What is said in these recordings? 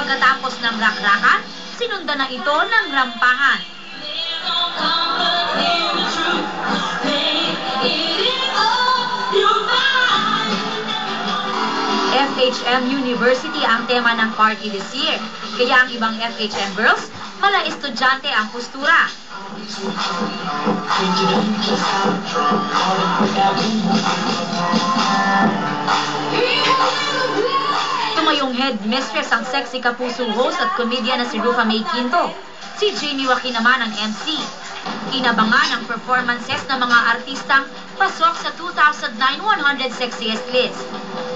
Pagkatapos ng rakrakan, sinundan na ito ng rampahan. FHM University ang tema ng party this year. Kaya ang ibang FHM girls, mala estudyante ang postura. Tumayong headmistress ang sexy kapusong host at comedian na si Rufa May Quinto. Si Jenny Joaquin naman ang MC. Inabangan ang performances ng mga artistang pasok sa 2009 100 Sexiest List.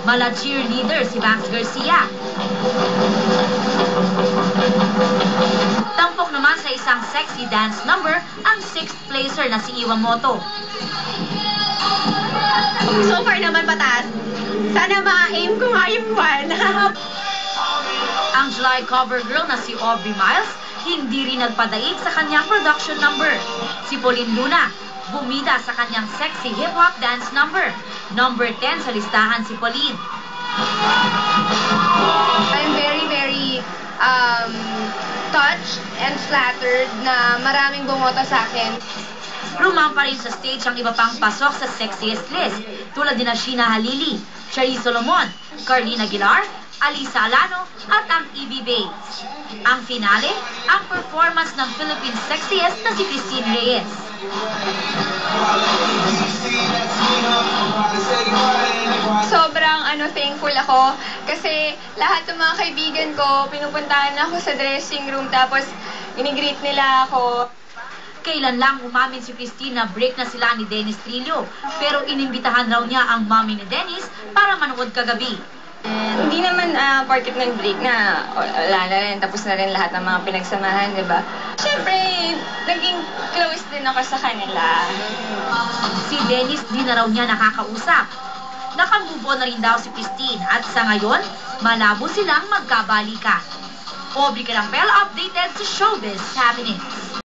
Mala cheerleader si Max Garcia. Tampok naman sa isang sexy dance number ang 6th placer na si Iwamoto. So far naman pataas. Sana ma-aim ko nga yung 1. Ang July cover girl na si Aubrey Miles hindi rin nagpadaig sa kanyang production number. Si Pauline Luna bumida sa kanyang sexy hip-hop dance number. Number 10 sa listahan si Pauline. I'm very touched and flattered na maraming bumoto sa akin. Rumampa rin sa stage ang iba pang pasok sa sexiest list, tulad ni Sheena Halili, Charis Solomon, Carlina Aguilar, Alisa Alano at ang E.B. Bates. Ang finale, ang performance ng Philippine sexiest na si Christine Reyes. Sobrang thankful ako kasi lahat ng mga kaibigan ko, pinupuntahan ako sa dressing room tapos inigreet nila ako. Kailan lang umamin si Christine na break na sila ni Dennis Trillo, pero inimbitahan raw niya ang mommy ni Dennis para manood kagabi. Hindi naman porket nag-break na wala na rin, tapos na rin lahat ng mga pinagsamahan, di ba? Siyempre, naging close din ako sa kanila. Si Dennis di na raw niya nakakausap. Nakamubo na rin daw si Christine at sa ngayon, malabo silang magkabalikan. Aubrey Carampel updated sa Showbiz Happenings.